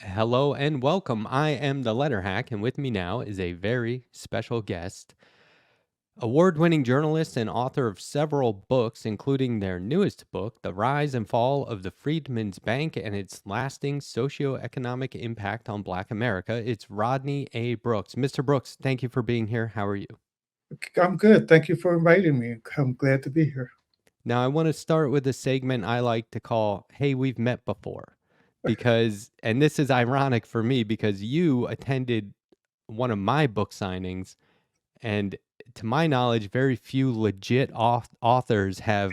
Hello and welcome. I am the Letterhack, and with me now is a very special guest, award-winning journalist and author of several books, including their newest book, The Rise and Fall of the Freedmen's Bank and Its Lasting Socio-Economic Impact on Black America. It's Rodney A. Brooks. Mr. Brooks, thank you for being here. How are you? I'm good. Thank you for inviting me. I'm glad to be here. Now, I want to start with a segment I like to call Hey, We've Met Before. Because, and this is ironic for me because you attended one of my book signings. And to my knowledge, very few legit authors have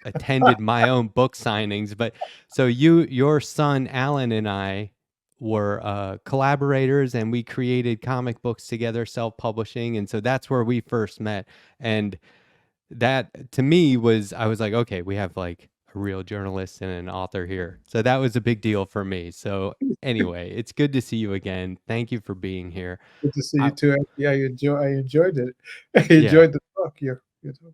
attended my own book signings. But so your son Alan and I were collaborators, and we created comic books together, self-publishing, and so that's where we first met. And that to me was I was like, okay, we have like a real journalist and an author here. So that was a big deal for me. So anyway, it's good to see you again. Thank you for being here. Good to see I, you too. Yeah, I enjoyed it. I yeah. enjoyed the talk. You know.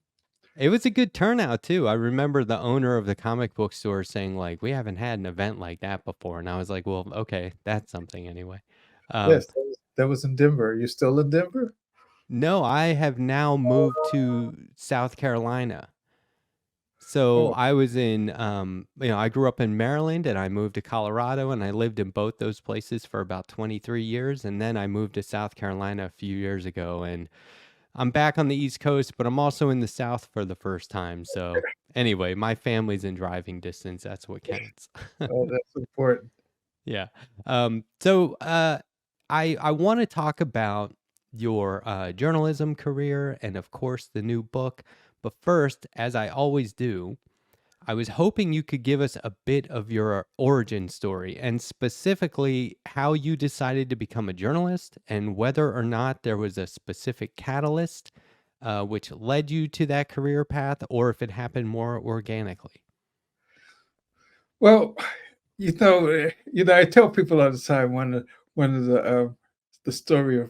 It was a good turnout too. I remember the owner of the comic book store saying like, "We haven't had an event like that before," and I was like, "Well, okay, that's something anyway." Um, Yes, that was in Denver. You still in Denver? no, I have now moved to South Carolina. So Oh, I was in, I grew up in Maryland and I moved to Colorado and I lived in both those places for about 23 years. And then I moved to South Carolina a few years ago. And I'm back on the East Coast, but I'm also in the South for the first time. So anyway, my family's in driving distance. That's what counts. oh, that's important. Yeah. I want to talk about your journalism career and, of course, the new book. But first, as I always do, I was hoping you could give us a bit of your origin story and specifically how you decided to become a journalist and whether or not there was a specific catalyst which led you to that career path or if it happened more organically. Well, I tell people all the time one of the story of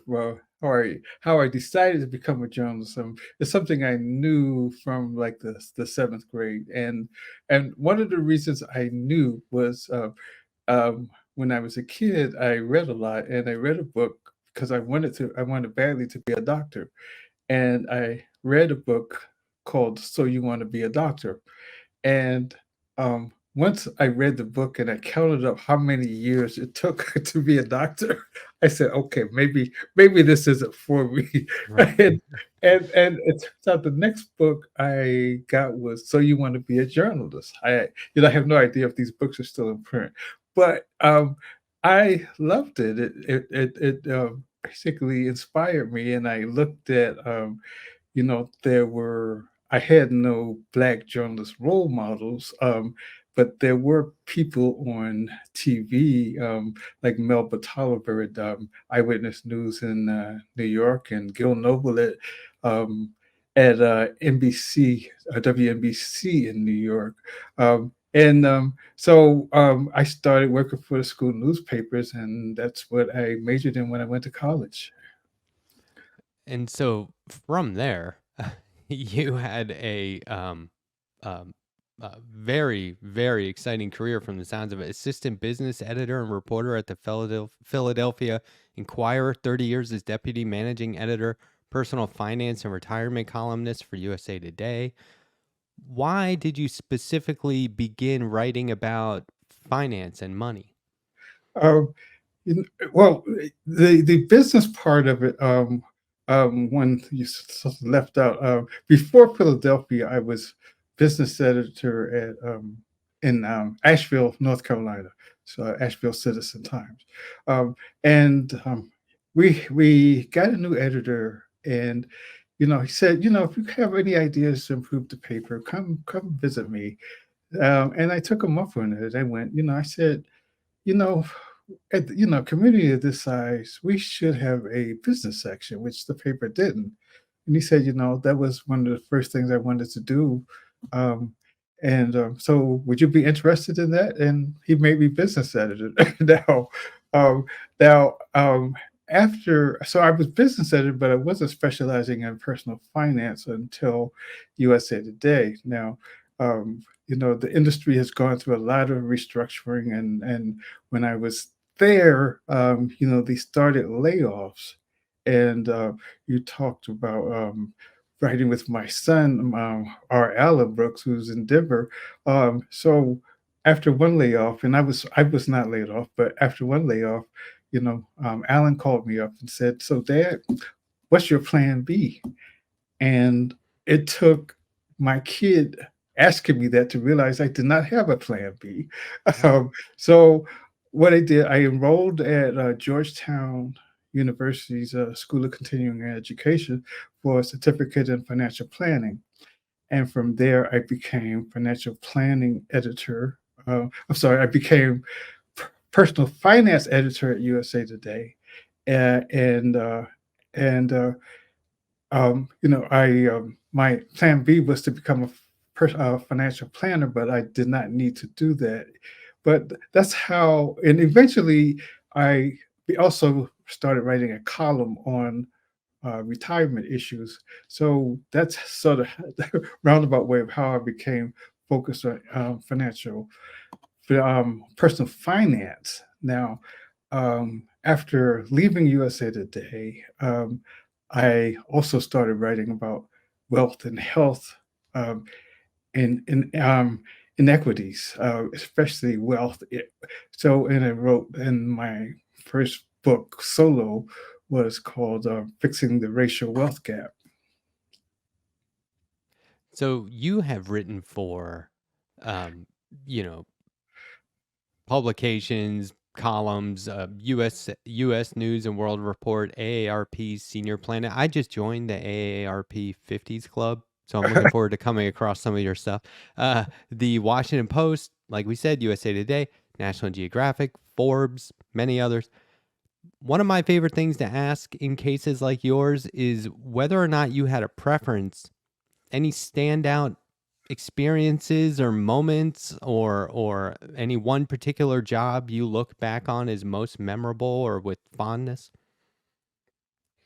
how I decided to become a journalist. It's something I knew from like the seventh grade, and one of the reasons I knew was when I was a kid, I read a lot, and I read a book because I wanted badly to be a doctor, and I read a book called "So You Want to Be a Doctor," and once I read the book and I counted up how many years it took to be a doctor, I said, "Okay, maybe this isn't for me." Right. And it turns out the next book I got was "So You Want to Be a Journalist." I have no idea if these books are still in print, but I loved it. It basically inspired me, and I looked at there were I had no black journalist role models, but there were people on TV like Melba Tolliver at Eyewitness News in New York and Gil Noble at NBC, WNBC in New York. And so I started working for the school newspapers, and that's what I majored in when I went to college. And so from there, you had um, a very, very exciting career from the sounds of it. Assistant business editor and reporter at the Philadelphia Inquirer, 30 years as deputy managing editor, personal finance and retirement columnist for USA Today. Why did you specifically begin writing about finance and money? Um, well, the business part of it, when you left out, before Philadelphia, I was business editor in Asheville, North Carolina, so Asheville Citizen Times, and we got a new editor, and he said, if you have any ideas to improve the paper, come visit me, and I took him up on it. I went, I said, you know, a community of this size, we should have a business section, which the paper didn't. And he said, that was one of the first things I wanted to do. Um, and so, would you be interested in that? And he made me business editor. now, um, now, so I was business editor, but I wasn't specializing in personal finance until USA Today. Now, the industry has gone through a lot of restructuring, and when I was there, they started layoffs, and you talked about writing with my son, our Alan Brooks, who's in Denver. So after one layoff, and I was not laid off, but after one layoff, Alan called me up and said, "So, Dad, what's your plan B?" And it took my kid asking me that to realize I did not have a plan B. Right. So what I did, I enrolled at Georgetown University's School of Continuing Education for a certificate in financial planning. And from there, I became financial planning editor. I'm sorry, I became personal finance editor at USA Today. Uh, and uh, and my plan B was to become a financial planner, but I did not need to do that. But that's how, and eventually I also started writing a column on retirement issues. So that's sort of the roundabout way of how I became focused on personal finance. Now, after leaving USA Today, I also started writing about wealth and health, um, in inequities, especially wealth. And I wrote in my first book solo was called "Fixing the Racial Wealth Gap." So you have written for, um, you know, publications, columns, U.S. News and World Report, AARP Senior Planet. I just joined the AARP 50s Club, so I'm looking forward to coming across some of your stuff. The Washington Post, like we said, USA Today, National Geographic, Forbes, many others. One of my favorite things to ask in cases like yours is whether or not you had a preference, any standout experiences or moments, or any one particular job you look back on as most memorable or with fondness?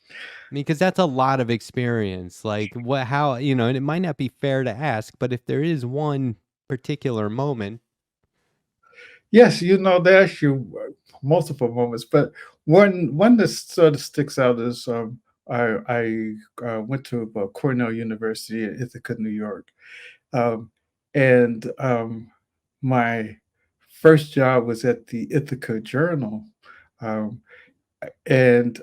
I mean, because that's a lot of experience. Like, what, how, and it might not be fair to ask, but if there is one particular moment. Yes, there's actually multiple moments, but one that sort of sticks out is I went to Cornell University in Ithaca, New York, um, and my first job was at the Ithaca Journal, um, and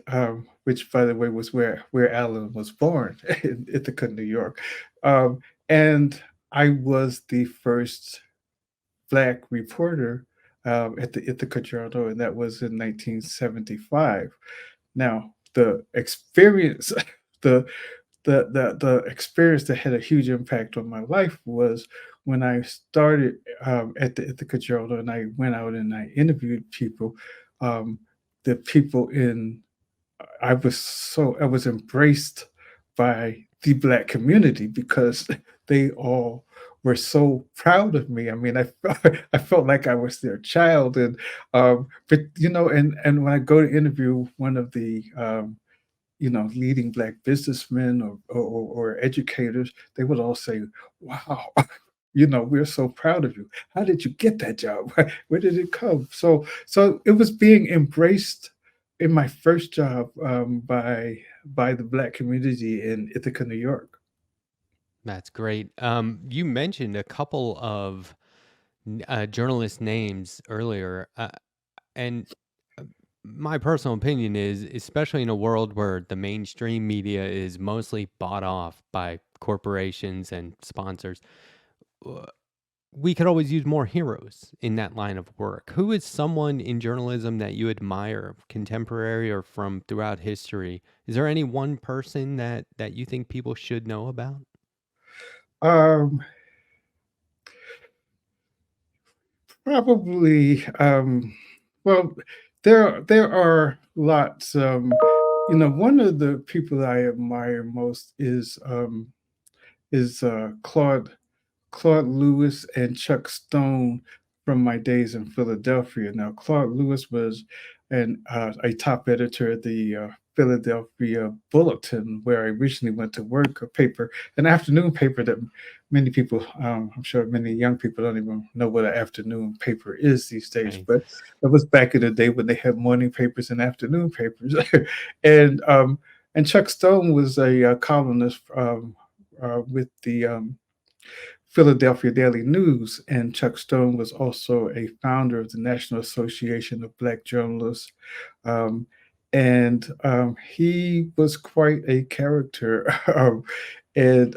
which, by the way, was where Alan was born in Ithaca, New York, um, and I was the first Black reporter at the Ithaca Journal, and that was in 1975. Now, the experience, the the experience that had a huge impact on my life was when I started at the Ithaca Journal, and I went out and I interviewed people. Um, the people in I was embraced by the Black community because they all were so proud of me. I mean, I felt like I was their child, and but and when I go to interview one of the leading Black businessmen or educators, they would all say, "Wow, we're so proud of you. How did you get that job? Where did it come?" So it was being embraced in my first job by the Black community in Ithaca, New York. That's great. You mentioned a couple of journalist names earlier. And uh, my personal opinion is, especially in a world where the mainstream media is mostly bought off by corporations and sponsors, uh, we could always use more heroes in that line of work. Who is someone in journalism that you admire, contemporary or from throughout history? Is there any one person that you think people should know about? Um, Probably. Well, there are lots. One of the people I admire most is Claude Lewis and Chuck Stone. from my days in Philadelphia. Now, Clark Lewis was a top editor at the Philadelphia Bulletin, where I originally went to work, an afternoon paper that many people, I'm sure many young people don't even know what an afternoon paper is these days, Right. but it was back in the day when they had morning papers and afternoon papers. and um, and Chuck Stone was a columnist with the Philadelphia Daily News, and Chuck Stone was also a founder of the National Association of Black Journalists. Um, he was quite a character. And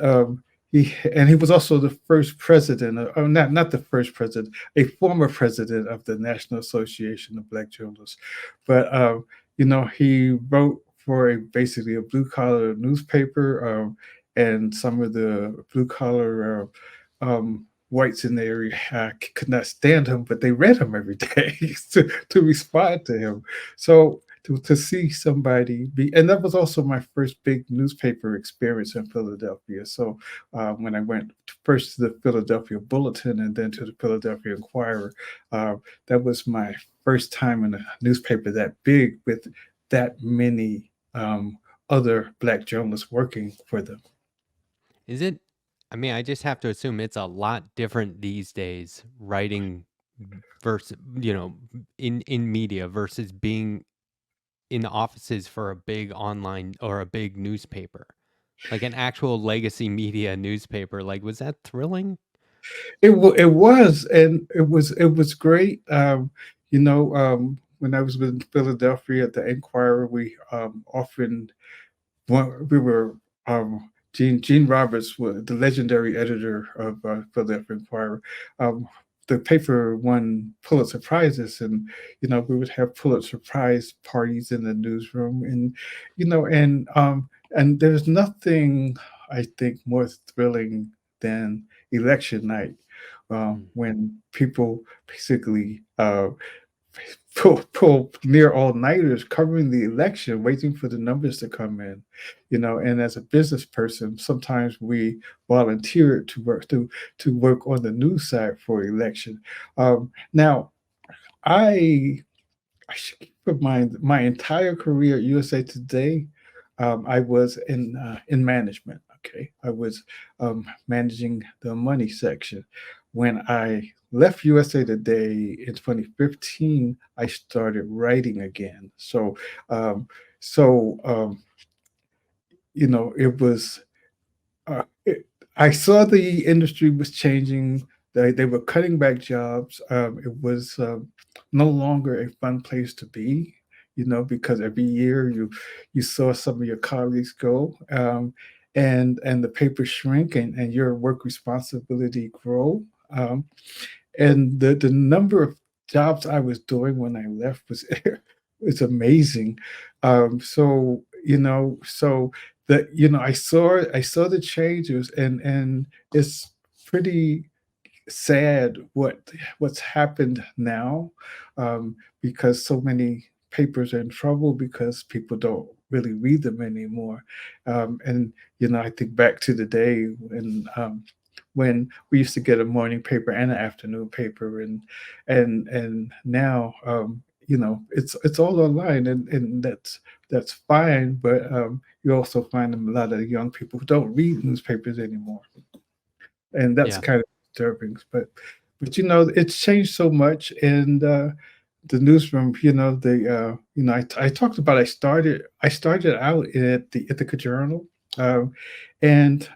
he was also the first president, or not the first president, a former president of the National Association of Black Journalists. But he wrote for basically a blue collar newspaper, and some of the blue collar whites in the area could not stand him, but they read him every day to respond to him. So to see somebody be, and that was also my first big newspaper experience in Philadelphia. So when I went first to the Philadelphia Bulletin and then to the Philadelphia Inquirer, that was my first time in a newspaper that big with that many other Black journalists working for them. Is it? I mean, I just have to assume it's a lot different these days writing versus, in media versus being in the offices for a big online or a big newspaper, like an actual legacy media newspaper. Like, was that thrilling? It was, and it was great. When I was in Philadelphia at the Enquirer, we often we were Gene Roberts, was the legendary editor of Philadelphia Inquirer. Um, the paper won Pulitzer prizes, and we would have Pulitzer Prize parties in the newsroom, and there's nothing I think more thrilling than election night, Mm. when people basically pull near all-nighters covering the election, waiting for the numbers to come in. And as a business person, sometimes we volunteer to work on the news side for election. Now, I I should keep in mind my entire career at USA Today, I was in management. Okay, I was managing the money section. When I left USA Today in 2015, I started writing again. Um, so it was uh, it, I saw the industry was changing. They were cutting back jobs. It was no longer a fun place to be, because every year you saw some of your colleagues go, and the paper shrink, and your work responsibility grow. And the number of jobs I was doing when I left was it's amazing. So I saw the changes, and it's pretty sad what's happened now, because so many papers are in trouble because people don't really read them anymore. And I think back to the day when we used to get a morning paper and an afternoon paper, and now it's all online, and that's fine, but you also find a lot of young people who don't read newspapers anymore, and that's Yeah. kind of disturbing. But it's changed so much, and the newsroom. I talked about I started out at the Ithaca Journal, um, and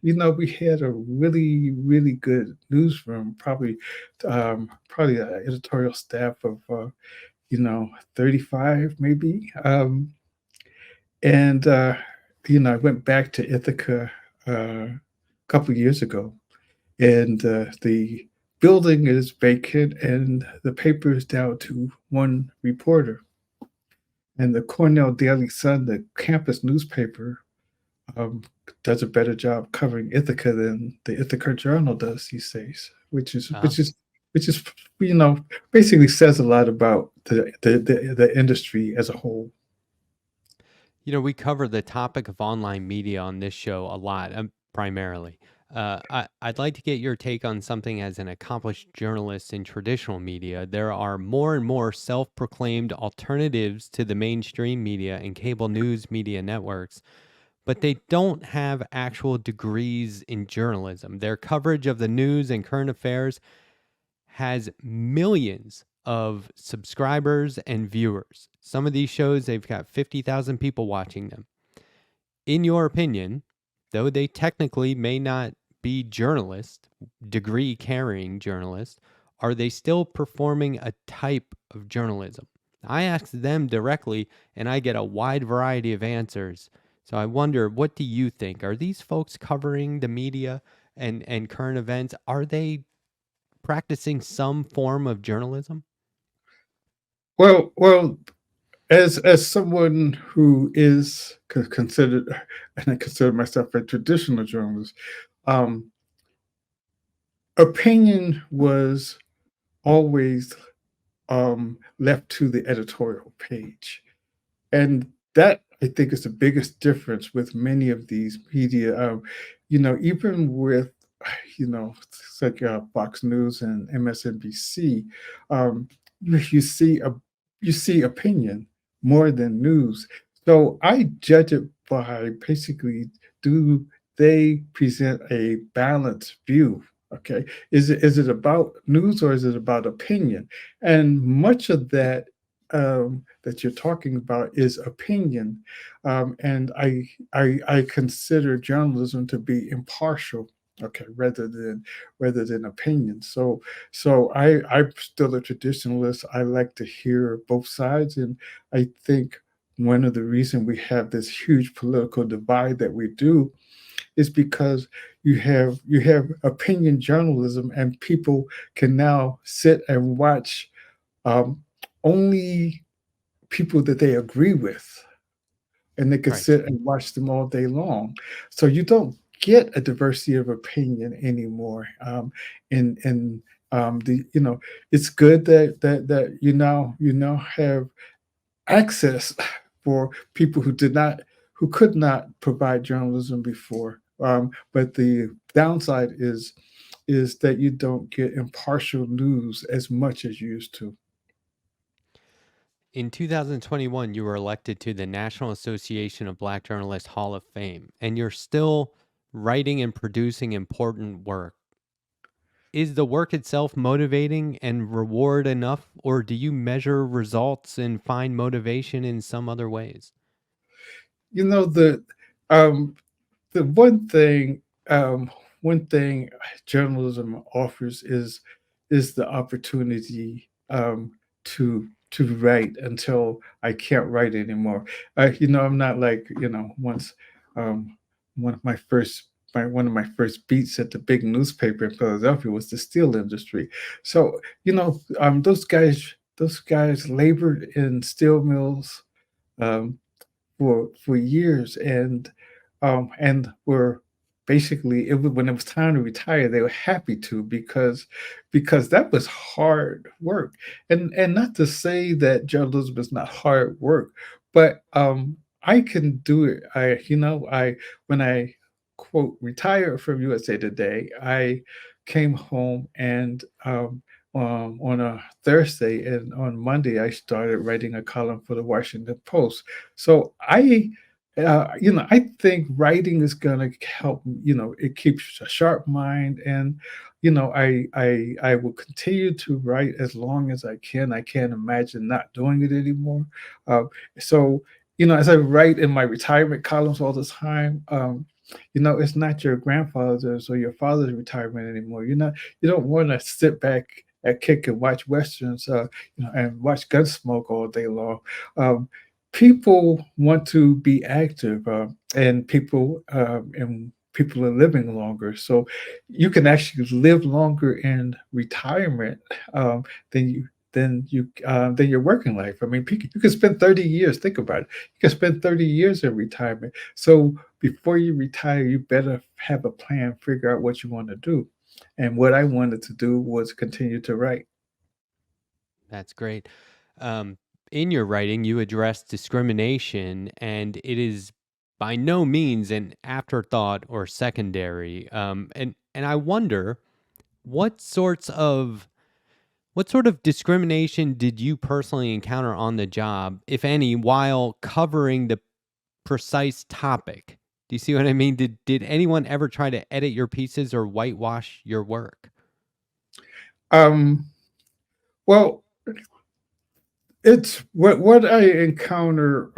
we had a really really good newsroom, probably an editorial staff of 35 maybe. And I went back to Ithaca a couple years ago, and the building is vacant, and the paper is down to one reporter. And the Cornell Daily Sun, the campus newspaper, um, does a better job covering Ithaca than the Ithaca Journal does these days, which is Uh, which is which is you know basically says a lot about the industry as a whole. we cover the topic of online media on this show a lot, primarily. I'd like to get your take on something as an accomplished journalist in traditional media. There are more and more self proclaimed alternatives to the mainstream media and cable news media networks, but they don't have actual degrees in journalism. Their coverage of the news and current affairs has millions of subscribers and viewers. Some of these shows, they've got 50,000 people watching them. In your opinion, though they technically may not be journalists, degree carrying journalists, are they still performing a type of journalism? I ask them directly and I get a wide variety of answers. So I wonder, what do you think? Are these folks covering the media and current events? Are they practicing some form of journalism? Well, as someone who is considered, and I consider myself a traditional journalist, um, opinion was always left to the editorial page. And that, I think, is the biggest difference with many of these media. Even with, it's like Fox News and MSNBC, um, you see you see opinion more than news. So I judge it by basically, do they present a balanced view? Okay, is it about news or is it about opinion? And much of that that you're talking about is opinion, and I consider journalism to be impartial, okay, rather than opinion. So I'm still a traditionalist. I like to hear both sides, and I think one of the reasons we have this huge political divide that we do is because you have opinion journalism, and people can now sit and watch um, only people that they agree with, and they could Right. sit and watch them all day long. So you don't get a diversity of opinion anymore. The it's good that you now have access for people who could not provide journalism before. But the downside is that you don't get impartial news as much as you used to. In 2021, you were elected to the National Association of Black Journalists Hall of Fame, and you're still writing and producing important work. Is the work itself motivating and reward enough, or do you measure results and find motivation in some other ways? You know um, the one thing journalism offers is the opportunity to write until I can't write anymore. I'm not like, once um, one of my first beats at the big newspaper in Philadelphia was the steel industry. So those guys labored in steel mills, um, for years, and were basically, when it was time to retire, they were happy to, because that was hard work. And not to say that journalism is not hard work, but I can do it. I when I quote retired from USA Today, I came home, and on a Thursday, and on Monday I started writing a column for the Washington Post. So I think writing is going to help. It keeps a sharp mind, and I will continue to write as long as I can. I can't imagine not doing it anymore. Uh, so as I write in my retirement columns all the time, it's not your grandfather's or your father's retirement anymore. You don't want to sit back at kick and watch westerns, and watch Gunsmoke all day long. Um, People want to be active, and people are living longer. So you can actually live longer in retirement, than your working life. I mean, you can spend 30 years. Think about it. You can spend 30 years in retirement. So before you retire, you better have a plan, figure out what you want to do. And what I wanted to do was continue to write. That's great. Um, in your writing, you address discrimination, and it is by no means an afterthought or secondary. And I wonder what sorts of what sort of discrimination did you personally encounter on the job, if any, while covering the precise topic? Do you see what I mean? Did anyone ever try to edit your pieces or whitewash your work? Um, well, it's what I encounter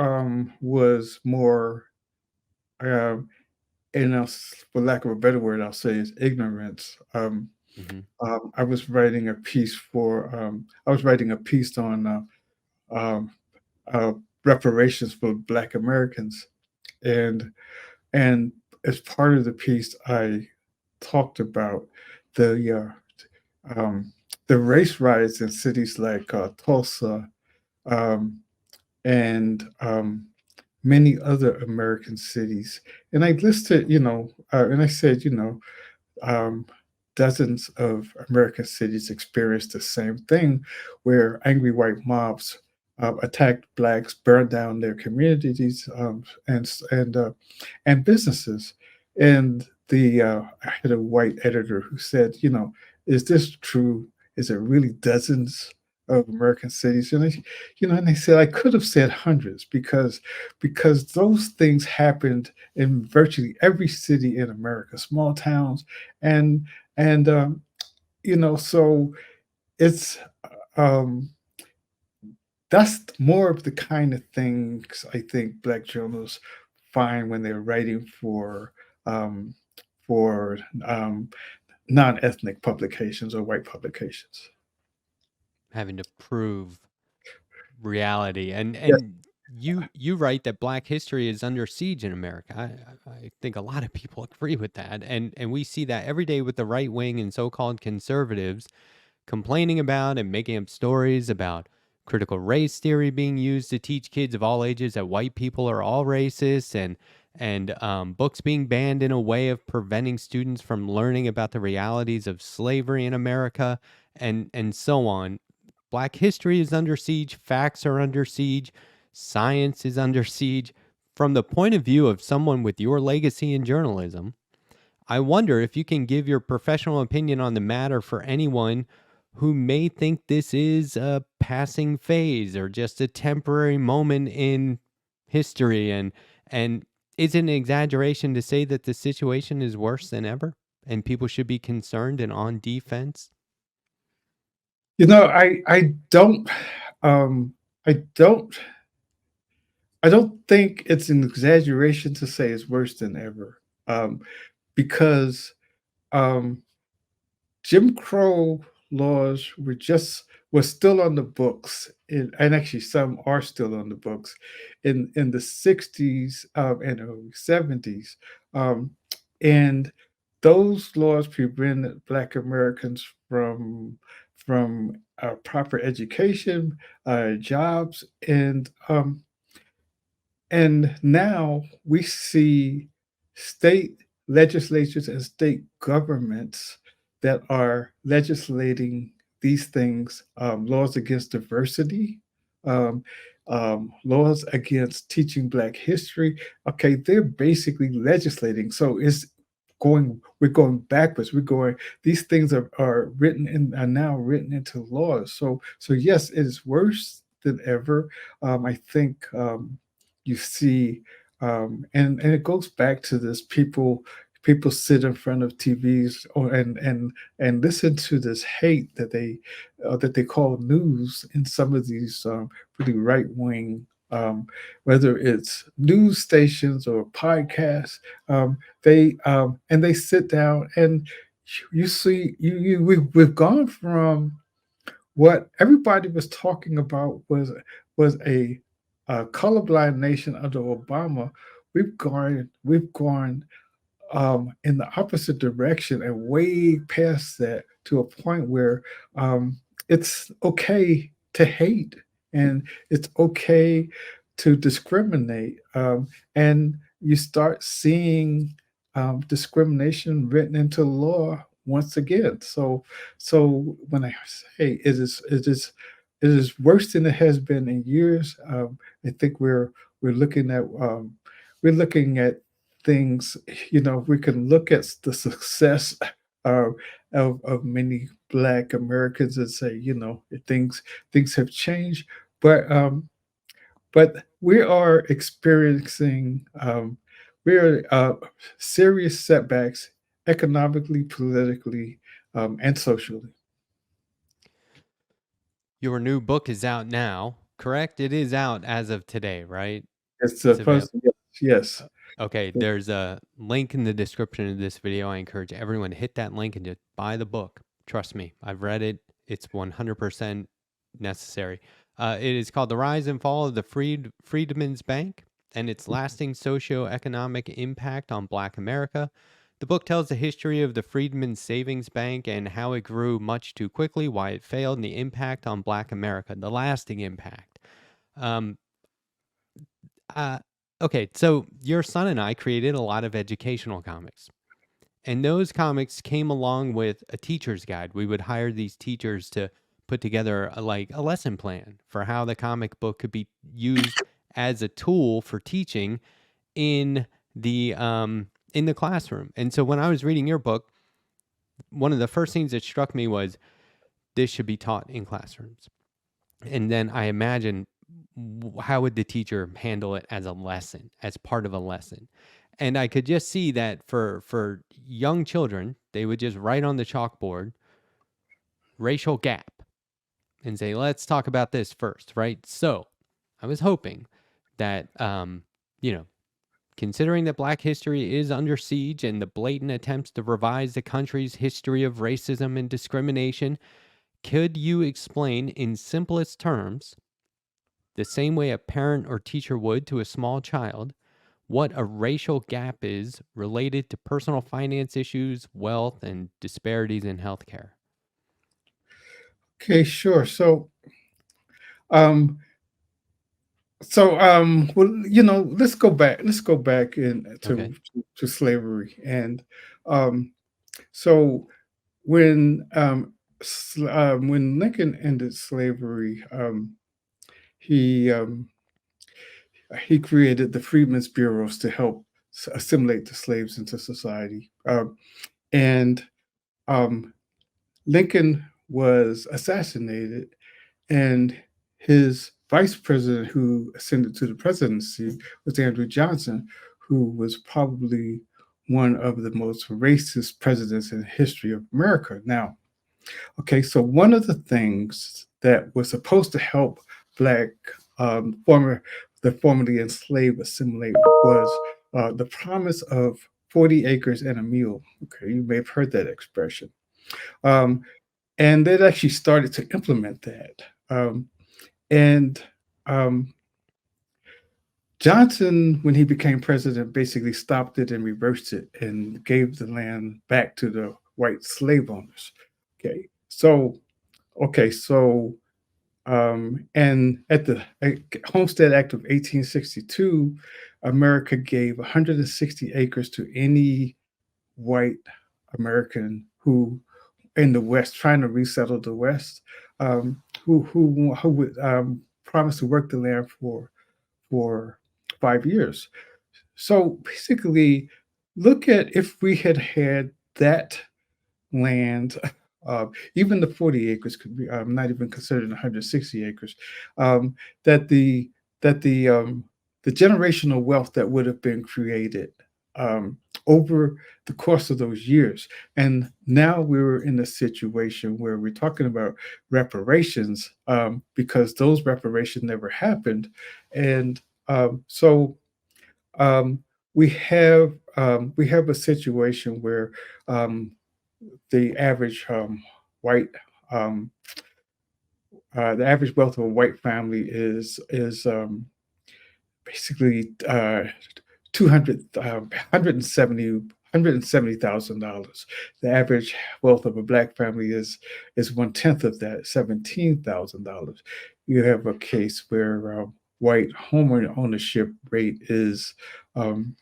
was more, um, and for lack of a better word, I'll say is ignorance. Mhm. I was writing a piece I was writing a piece on um, uh, reparations for Black Americans, and and as part of the piece, I talked about the um, the race riots in cities like Tulsa, um, and many other American cities. And I listed, and I said, um, dozens of American cities experienced the same thing, where angry white mobs attacked blacks, burned down their communities, and businesses. And I had a white editor who said, is this true? Is it really dozens of American cities? And they said I could have said hundreds because those things happened in virtually every city in America, small towns, and so it's um, that's more of the kind of things I think Black journalists find when they're writing um, for non-ethnic publications or white publications. Having to prove reality. And Yes. you write that Black history is under siege in America. I think a lot of people agree with that. And we see that every day with the right wing and so-called conservatives complaining about and making up stories about critical race theory being used to teach kids of all ages that white people are all racist, and books being banned in a way of preventing students from learning about the realities of slavery in America, and so on. Black history is under siege, facts are under siege, science is under siege. From the point of view of someone with your legacy in journalism, I wonder if you can give your professional opinion on the matter for anyone who may think this is a passing phase or just a temporary moment in history, and is it an exaggeration to say that the situation is worse than ever and people should be concerned and on defense? I um, I don't I don't think it's an exaggeration to say it's worse than ever, because um, Jim Crow laws were still on the books, and actually some are still on the books in the 60s and early 70s. Um, and those laws prevented Black Americans from proper education, jobs, and now we see state legislatures and state governments that are legislating these things, laws against diversity, um, laws against teaching Black history. Okay, they're basically legislating. So we're going backwards. These things are now written into laws. So yes, it is worse than ever. I think you see, and it goes back to this people sit in front of TVs and listen to this hate that they call news in some of these pretty right wing, whether it's news stations or podcasts. They sit down and you see we've gone from what everybody was talking about was a colorblind nation under Obama. We've gone in the opposite direction and way past that to a point where it's okay to hate and it's okay to discriminate. And you start seeing discrimination written into law once again. So when I say it is worse than it has been in years, I think we're looking at we're looking at things, we can look at the success of of many Black Americans and say, things have changed, but we are experiencing serious setbacks economically, politically, and socially. Your new book is out now, correct? It is out as of today, right? It's It's the available. first, yes. Okay, there's a link in the description of this video. I encourage everyone to hit that link and just buy the book. Trust me, I've read it. It's 100% necessary. It is called The Rise and Fall of the Freedman's Bank and its lasting socio-economic impact on Black America. The book tells the history of the Freedman Savings Bank and how it grew much too quickly, why it failed, and the impact on Black America, the lasting impact. Um, uh, okay, so your son and I created a lot of educational comics. And those comics came along with a teacher's guide. We would hire these teachers to put together like a lesson plan for how the comic book could be used as a tool for teaching in the classroom. And so when I was reading your book, one of the first things that struck me was this should be taught in classrooms. And then I imagine how would the teacher handle it as a lesson, as part of a lesson. And I could just see that for young children, they would just write on the chalkboard racial gap and say, let's talk about this first, right? So I was hoping that, you know, considering that Black history is under siege and the blatant attempts to revise the country's history of racism and discrimination, could you explain in simplest terms, the same way a parent or teacher would to a small child, what a racial gap is related to personal finance issues, wealth, and disparities in healthcare? Okay, sure. Um, well, let's go back. Let's go back Okay. to slavery, and um, so when Lincoln ended slavery, he he created the Freedmen's Bureaus to help assimilate the slaves into society, and um, Lincoln was assassinated, and his vice president, who ascended to the presidency, was Andrew Johnson, who was probably one of the most racist presidents in the history of America. Now, okay, so one of the things that was supposed to help Black the formerly enslaved assimilate was the promise of 40 acres and a mule. Okay, you may have heard that expression. Um, and they'd actually started to implement that. And um, Johnson, when he became president, basically stopped it and reversed it and gave the land back to the white slave owners. Okay, and at the Homestead Act of 1862, America gave 160 acres to any white American who in the West, trying to resettle the West, who would promise to work the land for 5 years. So basically, look at if we had had that land, even the 40 acres could be not even considered 160 acres, um, that the that the generational wealth that would have been created um, over the course of those years. And now we're in a situation where we're talking about reparations because those reparations never happened. And so um, we have a situation where the average white um, the average wealth of a white family is basically 200 $170,000. The average wealth of a Black family is one tenth of that, $17,000. You have a case where white home ownership rate um,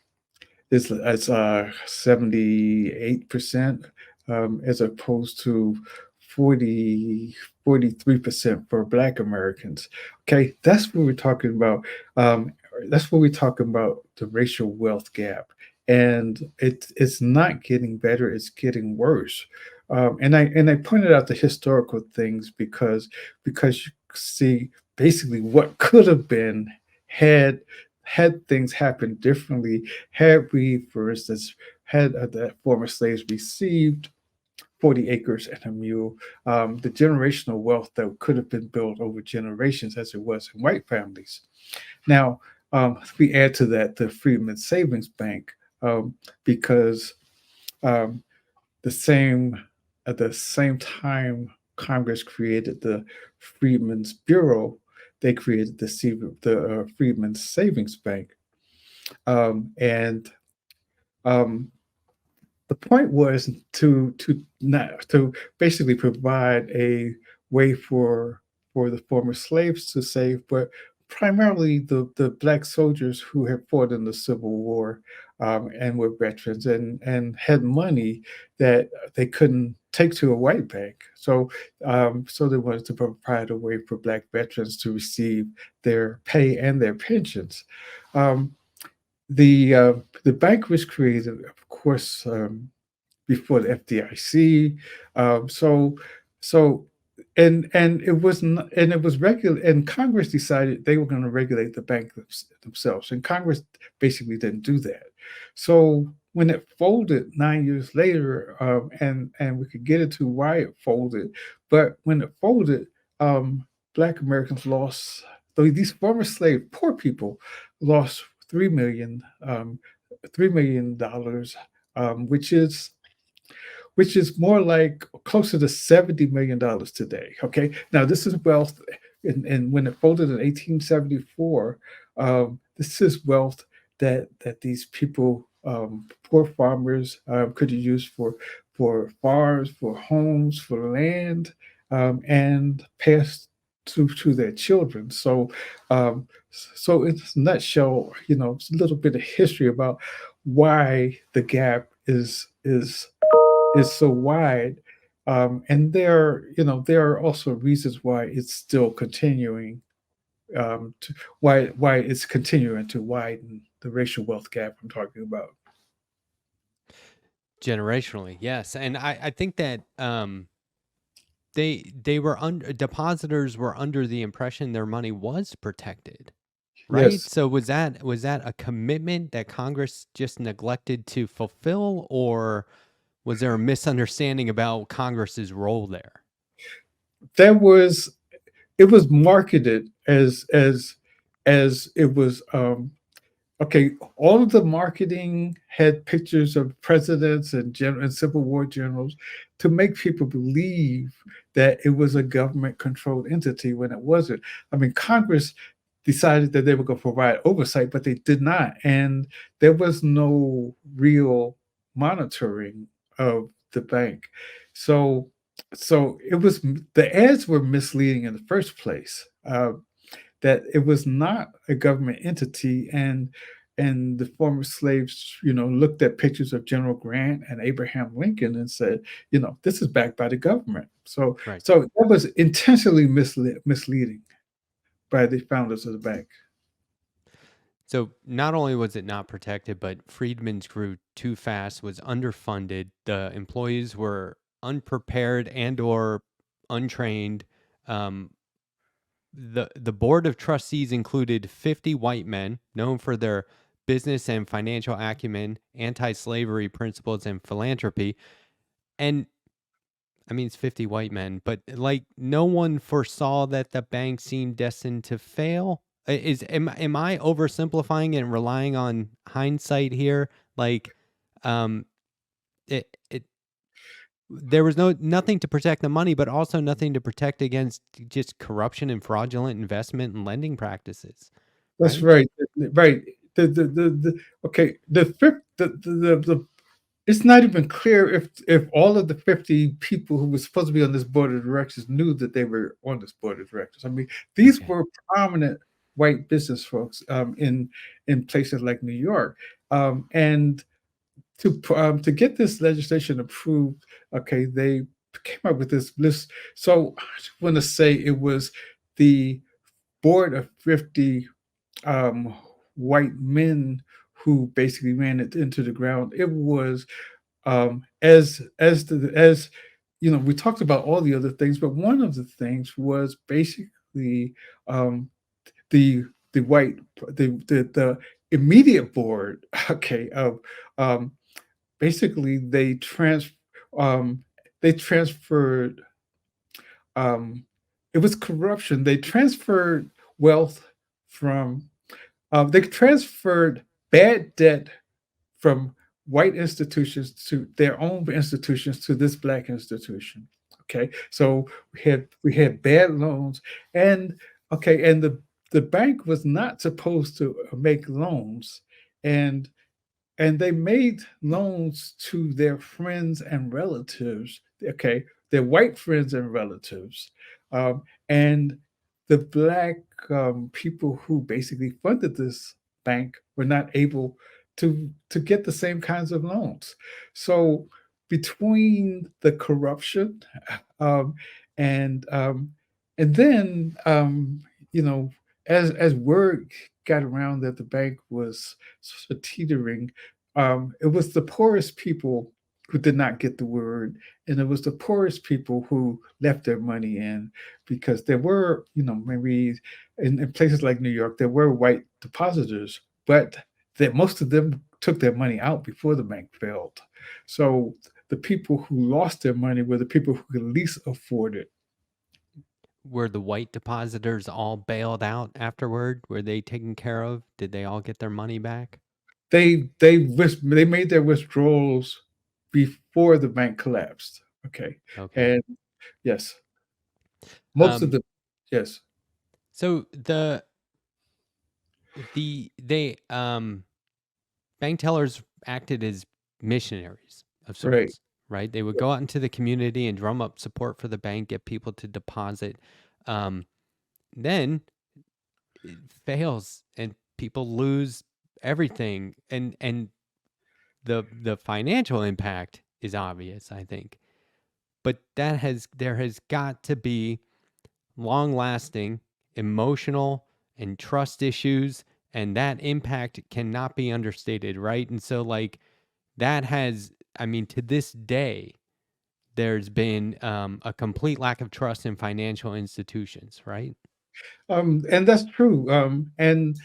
is 78%, as opposed to 43% for Black Americans. Okay, that's what we're talking about. that's what we're talking about, the racial wealth gap, and it's not getting better; it's getting worse. And I pointed out the historical things because you see basically what could have been had things happened differently. Had we, for instance, had the former slaves received 40 acres and a mule, the generational wealth that could have been built over generations as it was in white families. Now, we add to that the Freedman Savings Bank, because um, the same at the same time Congress created the Freedmen's Bureau, they created the Freedman Savings Bank, and um, the point was to basically provide a way for the former slaves to save, but primarily the black soldiers who had fought in the Civil War, and were veterans and had money that they couldn't take to a white bank. So they wanted to provide a way for black veterans to receive their pay and their pensions. Um, the bank was created, of course, before the FDIC. So so and it was not, and it was regular, and Congress decided they were going to regulate the bank themselves, and Congress basically didn't do that. So when it folded 9 years later, and we could get into why it folded, but when it folded, Black Americans lost. Though these former slave poor people lost 3 million, $3 million, which is more like closer to $70 million today. Okay, now this is wealth, and when it folded in 1874, this is wealth that these people, poor farmers, could have used for farms, for homes, for land, and passed to their children. So in a nutshell, it's a little bit of history about why the gap is so wide. And there are also reasons why it's still continuing, why it's continuing to widen the racial wealth gap I'm talking about. Generationally, yes, and I think that they were under depositors were under the impression their money was protected, right? Yes, So was that a commitment that Congress just neglected to fulfill, or was there a misunderstanding about Congress's role there? there was it was marketed as it was. Okay, all of the marketing had pictures of presidents and Civil War generals to make people believe that it was a government-controlled entity when it wasn't. I mean, Congress decided that they were going to provide oversight, but they did not, and there was no real monitoring of the bank. So, so it was the ads were misleading in the first place. That it was not a government entity, and the former slaves, looked at pictures of General Grant and Abraham Lincoln and said, this is backed by the government. so Right. so that was intentionally misleading by the founders of the bank. So not only was it not protected, but Freedmen's grew too fast, was underfunded. The employees were unprepared and or untrained. Um, the board of trustees included 50 white men known for their business and financial acumen, anti-slavery principles, and philanthropy. And I mean, it's 50 white men, but like no one foresaw that the bank seemed destined to fail. Am I oversimplifying and relying on hindsight here? Like, um, it there was nothing to protect the money, but also nothing to protect against just corruption and fraudulent investment and lending practices, That's right? right. Right. The okay, the fifth the it's not even clear if all of the 50 people who were supposed to be on this board of directors knew that they were on this board of directors. I mean, these Okay. were prominent white business folks, in places like New York, and to get this legislation approved. Okay, they came up with this list. So I want to say it was the board of 50, um, white men who basically ran it into the ground. It was as you know, we talked about all the other things, but one of the things was basically um, the the white the immediate board, okay, of um, basically um, they transferred it was corruption. They transferred wealth from they transferred bad debt from white institutions to their own institutions to this black institution. Okay, so we had bad loans, and okay, and the bank was not supposed to make loans, and they made loans to their friends and relatives, okay, their white friends and relatives, and the black people who basically funded this bank were not able to get the same kinds of loans. So between the corruption um, and um, then you know, as word got around that the bank was sort of teetering, it was the poorest people who did not get the word, and it was the poorest people who left their money in, because there were, you know, maybe in places like New York, there were white depositors, but that most of them took their money out before the bank failed. So the people who lost their money were the people who could least afford it. Were the white depositors all bailed out afterward? Were they taken care of? Did they all get their money back? They made their withdrawals before the bank collapsed. Okay, Okay. and yes, most of Um, the yes, so they bank tellers acted as missionaries of right. sorts, right? They would go out into the community and drum up support for the bank, get people to deposit. Um, then it fails and people lose everything, and the financial impact is obvious, I think. But there has got to be long lasting emotional and trust issues, and that impact cannot be understated, right? And so like that has, I mean, to this day there's been a complete lack of trust in financial institutions, right? And that's true. And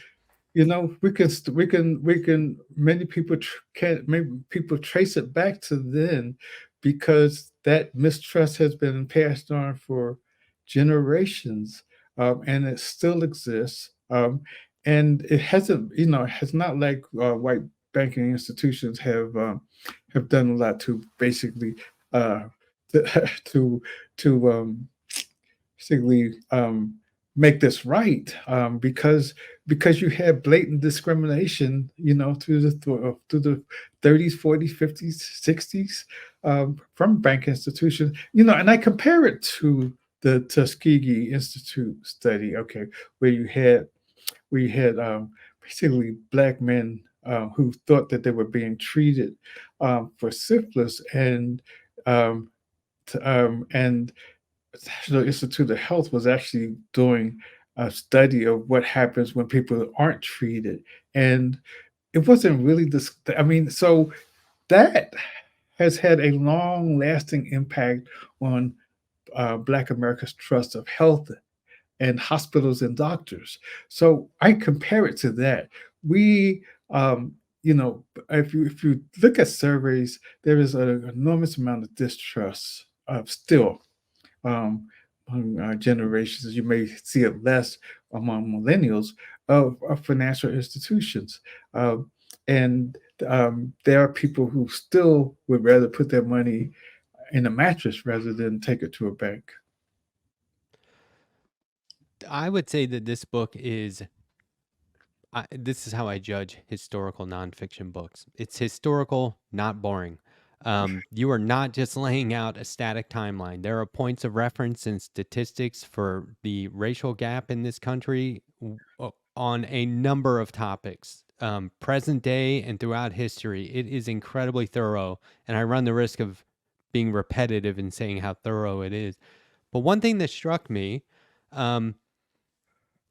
you know, we can many people can maybe people trace it back to then, because that mistrust has been passed on for generations, and it still exists. And it hasn't, you know, it's not like white banking institutions have done a lot to basically uh, to basically make this right, because you had blatant discrimination, you know, through the 30s, 40s, 50s, 60s, from bank institutions, you know, and I compare it to the Tuskegee Institute study, okay, where you had basically black men who thought that they were being treated for syphilis, um, and National Institute of Health was actually doing a study of what happens when people aren't treated, and it wasn't really this. I mean, so that has had a long-lasting impact on Black America's trust of health and hospitals and doctors. So I compare it to that. We, you know, if you look at surveys, there is an enormous amount of distrust still among generations. You may see it less among millennials of financial institutions. Um, and there are people who still would rather put their money in a mattress rather than take it to a bank. I would say that this book is this is how I judge historical nonfiction books. It's historical, not boring. You are not just laying out a static timeline. There are points of reference and statistics for the racial gap in this country on a number of topics, present day and throughout history. It is incredibly thorough, and I run the risk of being repetitive in saying how thorough it is. But one thing that struck me, um,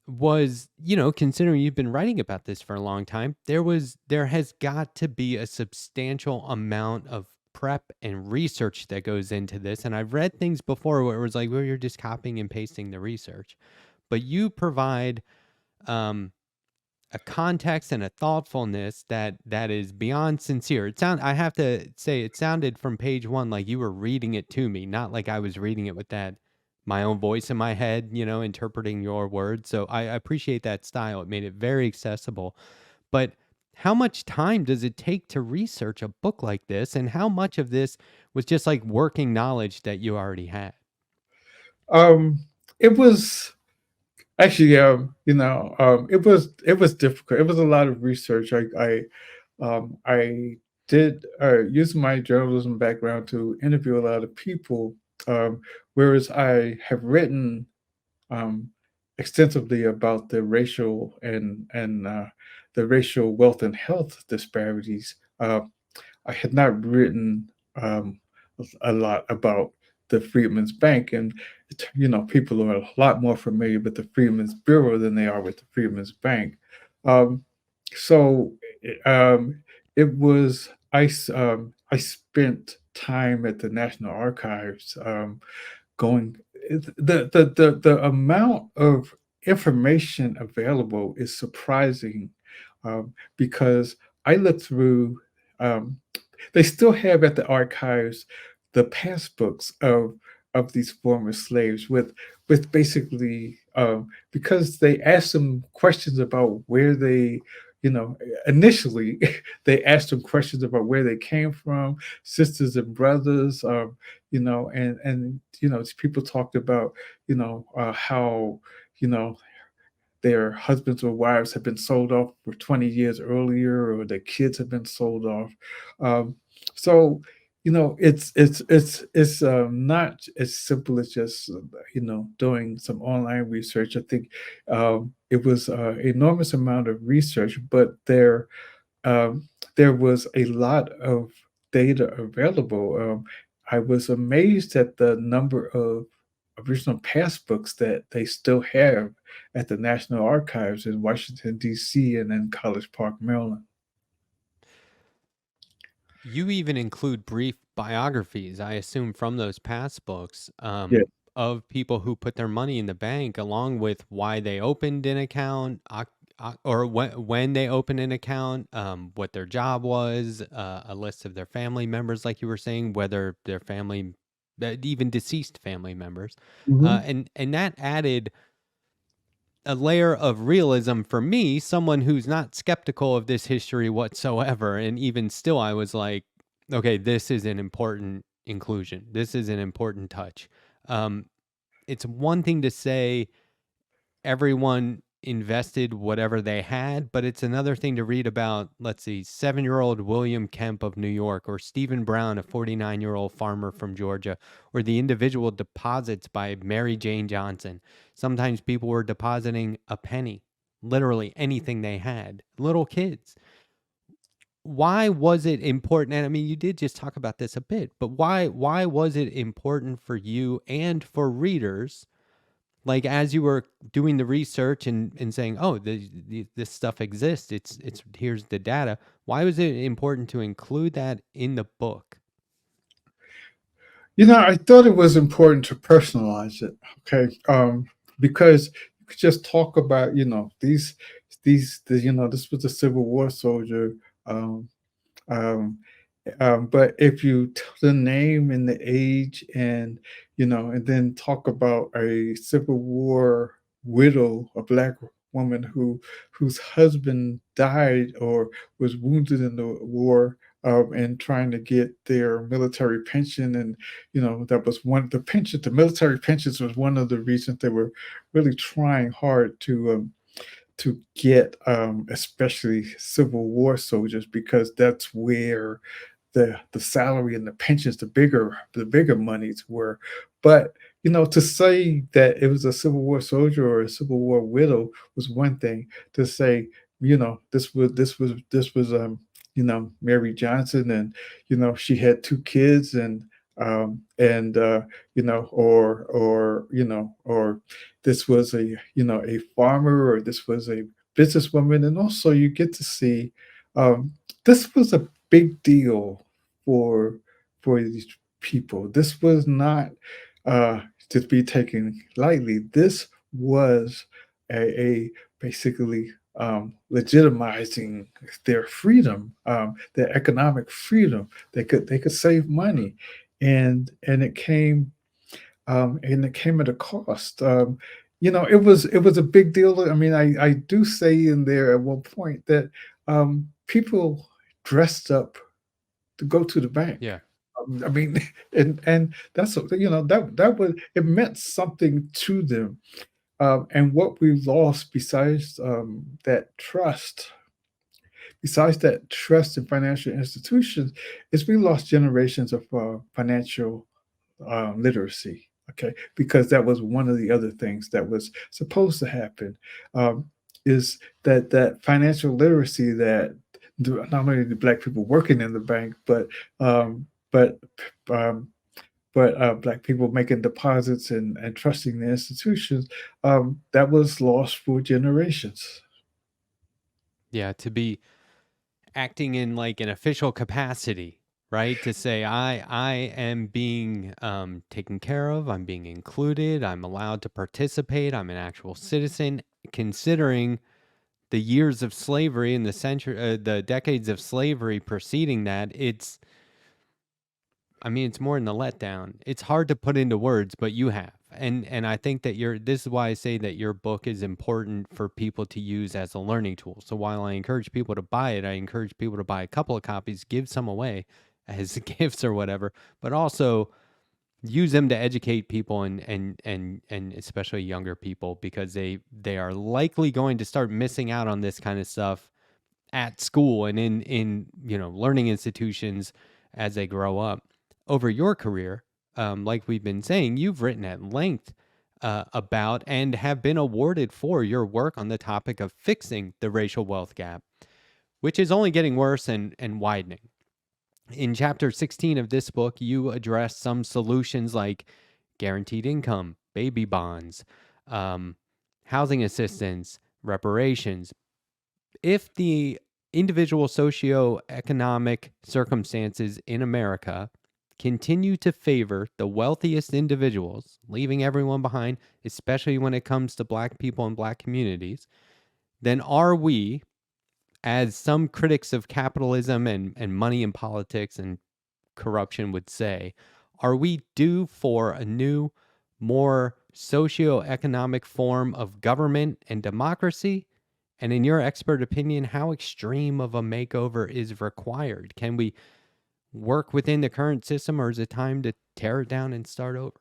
was, considering you've been writing about this for a long time, there has got to be a substantial amount of prep and research that goes into this. And I've read things before where it was like, well, you're just copying and pasting the research, but you provide um, a context and a thoughtfulness that is beyond sincere. I have to say, it sounded from page one like you were reading it to me, not like I was reading it with that my own voice in my head, interpreting your words. So I appreciate that style. It made it very accessible. But how much time does it take to research a book like this? And how much of this was just like working knowledge that you already had? Um, it was actually, it was difficult. It was a lot of research. I did use my journalism background to interview a lot of people, um, whereas I have written um, extensively about the racial and the racial wealth and health disparities. I had not written a lot about the Freedmen's Bank, and people are a lot more familiar with the Freedmen's Bureau than they are with the Freedmen's Bank. Um, so um, it was I spent time at the National Archives, going the amount of information available is surprising, because I looked through. Um, they still have at the archives the passbooks of these former slaves with basically, because they asked them questions about where they, you know, initially they asked them questions about where they came from, sisters and brothers, people talked about, how, you know, their husbands or wives have been sold off for 20 years earlier, or their kids have been sold off. Um, so, it's not as simple as just doing some online research. I think it was an enormous amount of research, but there was a lot of data available. I was amazed at the number of original passbooks that they still have at the National Archives in Washington, D.C., and in College Park, Maryland. You even include brief biographies, I assume, from those past books, Yeah. of people who put their money in the bank, along with why they opened an account, or when they opened an account, what their job was, a list of their family members, like you were saying, whether their family, even deceased family members, Mhm. and that added a layer of realism for me, someone who's not skeptical of this history whatsoever. And even still, I was like, okay, this is an important inclusion. This is an important touch. Um, it's one thing to say everyone invested whatever they had, but it's another thing to read about, let's see, 7-year-old William Kemp of New York, or Stephen Brown, a 49-year-old farmer from Georgia, or the individual deposits by Mary Jane Johnson. Sometimes people were depositing a penny, literally anything they had, little kids. Why was it important? And I mean, you did just talk about this a bit, but why was it important for you and for readers, like as you were doing the research and saying, oh, this stuff exists, it's here's the data, why was it important to include that in the book? I thought it was important to personalize it, okay? Because you could just talk about, this was a Civil War soldier. Um, um, but if you tell the name and the age, and then talk about a Civil War widow, a Black woman whose husband died or was wounded in the war, and trying to get their military pension, and that was one the pension. The military pensions was one of the reasons they were really trying hard to get, especially Civil War soldiers, because that's where the salary and the pensions, the bigger monies were. But to say that it was a Civil War soldier or a Civil War widow was one thing. To say, this was Mary Johnson, and she had two kids, and And or this was a farmer, or this was a businesswoman. And also you get to see, um, this was a big deal for these people. This was not uh, to be taken lightly. This was a basically legitimizing their freedom, their economic freedom. They could save money, and it came at a cost. It was a big deal. I mean, I do say in there at one point that people dressed up to go to the bank. Yeah. I mean, and that was, it meant something to them. And what we lost, besides that trust in financial institutions, is we lost generations of financial literacy. Okay, because that was one of the other things that was supposed to happen. Um, is that financial literacy, that not only the black people working in the bank, um, but um, black people making deposits and trusting the institutions, that was lost for generations. Yeah, to be acting in like an official capacity, right? To say I am being taken care of, I'm being included, I'm allowed to participate, I'm an actual citizen, considering the years of slavery and the decades of slavery preceding that. I mean, it's more than a letdown. It's hard to put into words, but you have. And I think that this is why I say that your book is important for people to use as a learning tool. So while I encourage people to buy it, I encourage people to buy a couple of copies, give some away as gifts or whatever, but also use them to educate people and especially younger people, because they are likely going to start missing out on this kind of stuff at school and in learning institutions as they grow up. Over your career, like we've been saying, you've written at length about and have been awarded for your work on the topic of fixing the racial wealth gap, which is only getting worse and widening. In chapter 16 of this book, you address some solutions like guaranteed income, baby bonds, um, housing assistance, reparations. If the individual socioeconomic circumstances in America continue to favor the wealthiest individuals, leaving everyone behind, especially when it comes to Black people and Black communities, then are we, as some critics of capitalism and money in politics and corruption would say, are we due for a new, more socioeconomic form of government and democracy? And in your expert opinion, how extreme of a makeover is required? Can we work within the current system, or is it time to tear it down and start over?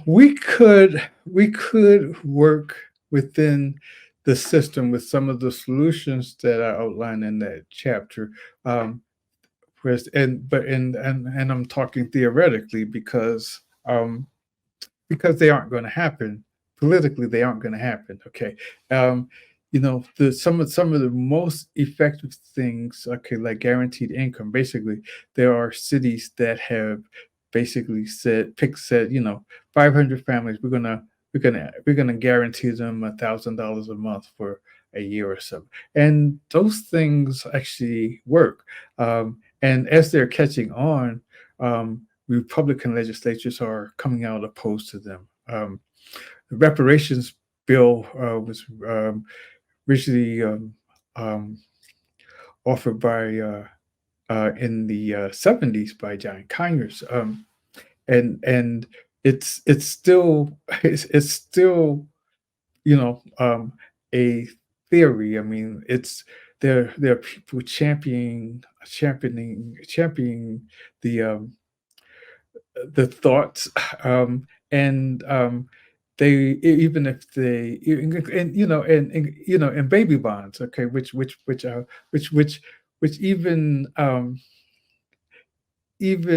We could work within the system with some of the solutions that I outlined in that chapter. And I'm talking theoretically, because they aren't going to happen politically. They aren't going to happen. Okay. um some of the most effective things, okay, like guaranteed income. Basically, there are cities that have basically said, 500 families, we're gonna guarantee them $1,000 a month for a year or so. And those things actually work. And as they're catching on, Republican legislatures are coming out opposed to them. The reparations bill was originally um, offered in the 70s by John Conyers, and it's still it's still you know a theory. I mean, there are people championing the the thoughts, and they even if they and baby bonds, okay, which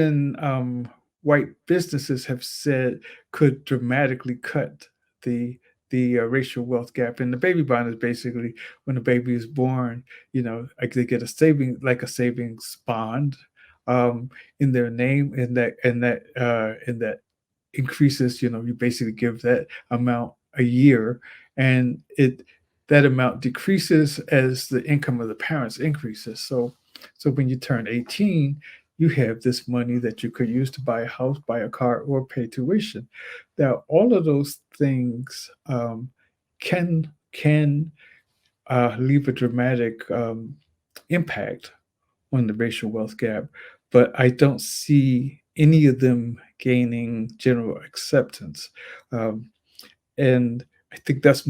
even white businesses have said could dramatically cut the racial wealth gap. And the baby bond is basically when a baby is born, like they get a savings bond, in their name, and that increases. You basically give that amount a year, and it that amount decreases as the income of the parents increases. So when you turn 18, you have this money that you could use to buy a house, buy a car, or pay tuition. Now, all of those things can leave a dramatic impact on the racial wealth gap, but I don't see any of them gaining general acceptance. Um, and I think those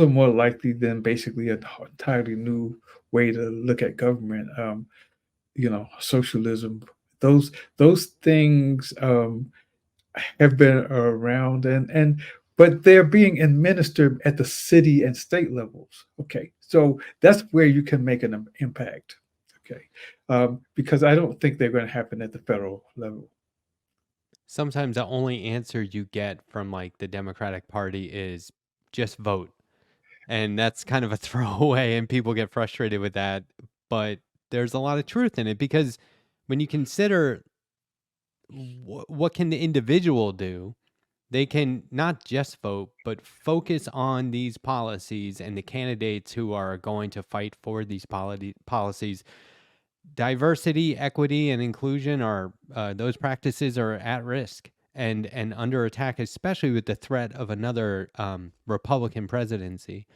are more likely than basically an entirely new way to look at government. Socialism. Those things have been around, but they're being administered at the city and state levels. Okay, so that's where you can make an impact. Okay, because I don't think they're going to happen at the federal level. Sometimes the only answer you get from like the Democratic Party is just vote. And that's kind of a throwaway, and people get frustrated with that. But there's a lot of truth in it, because when you consider what can the individual do, they can not just vote, but focus on these policies and the candidates who are going to fight for these policies. Diversity, equity, and inclusion are those practices are at risk and under attack, especially with the threat of another Republican presidency.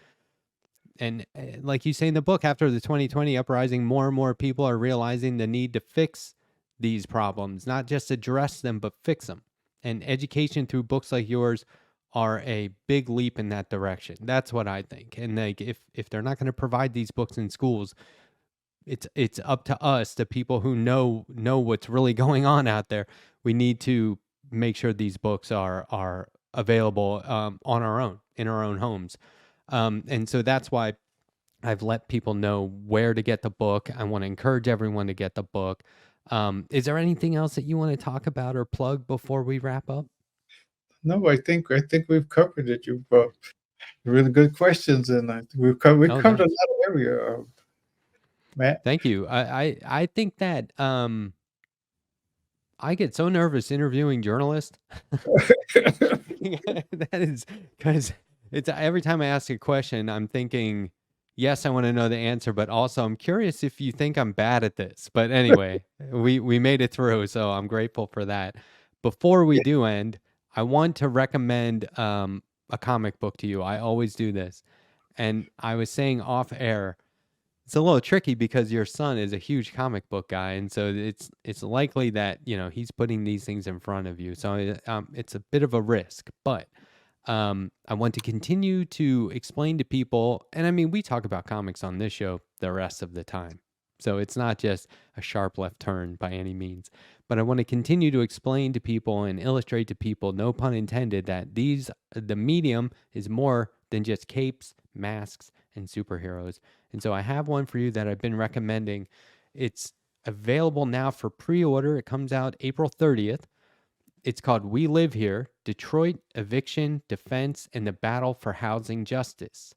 And like you say in the book, after the 2020 uprising, more and more people are realizing the need to fix these problems, not just address them, but fix them. And education through books like yours are a big leap in that direction. That's what I think. And like, if they're not going to provide these books in schools, it's up to us, the people who know what's really going on out there. We need to make sure these books are available on our own, in our own homes. And so that's why I've let people know where to get the book. I want to encourage everyone to get the book. Is there anything else that you want to talk about or plug before we wrap up? No, I think we've covered it. You've really good questions, and I think we've Oh, covered a thanks. lot of area, Matt. Thank you. I think that I get so nervous interviewing journalists. That is because it's every time I ask a question, I'm thinking, yes, I want to know the answer, but also I'm curious if you think I'm bad at this. But anyway, we made it through, so I'm grateful for that. Before we Yeah. do end, I want to recommend a comic book to you. I always do this, and I was saying off air, it's a little tricky because your son is a huge comic book guy, and so it's likely that he's putting these things in front of you. So it's a bit of a risk, but I want to continue to explain to people, and I mean we talk about comics on this show the rest of the time, so it's not just a sharp left turn by any means. But I want to continue to explain to people and illustrate to people, no pun intended, that the medium is more than just capes, masks, and superheroes. And so I have one for you that I've been recommending. It's available now for pre-order. It comes out April 30th. It's called We Live Here: Detroit Eviction, Defense, and the Battle for Housing Justice.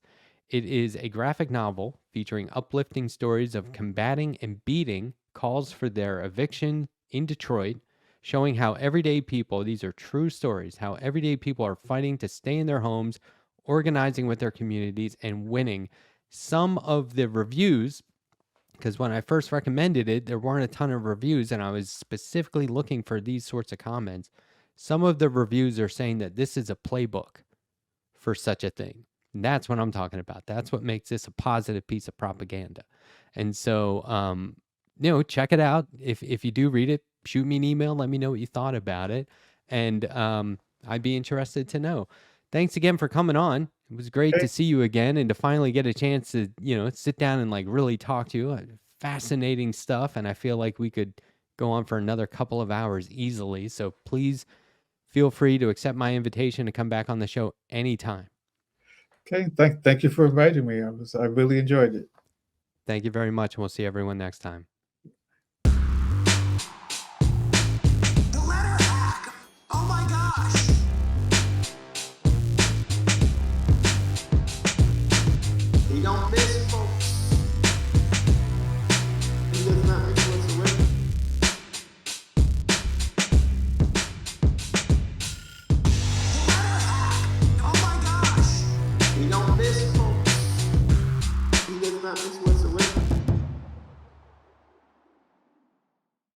It is a graphic novel featuring uplifting stories of combating and beating calls for their eviction in Detroit, showing how everyday people, these are true stories, how everyday people are fighting to stay in their homes, organizing with their communities, and winning. Some of the reviews, because when I first recommended it, there weren't a ton of reviews, and I was specifically looking for these sorts of comments. Some of the reviews are saying that this is a playbook for such a thing. And that's what I'm talking about. That's what makes this a positive piece of propaganda. And so, check it out. If you do read it, shoot me an email. Let me know what you thought about it. And I'd be interested to know. Thanks again for coming on. It was great Okay. to see you again and to finally get a chance to, sit down and like really talk to you. Fascinating stuff. And I feel like we could go on for another couple of hours easily. So please feel free to accept my invitation to come back on the show anytime. Okay. Thank you for inviting me. I really enjoyed it. Thank you very much, and we'll see everyone next time.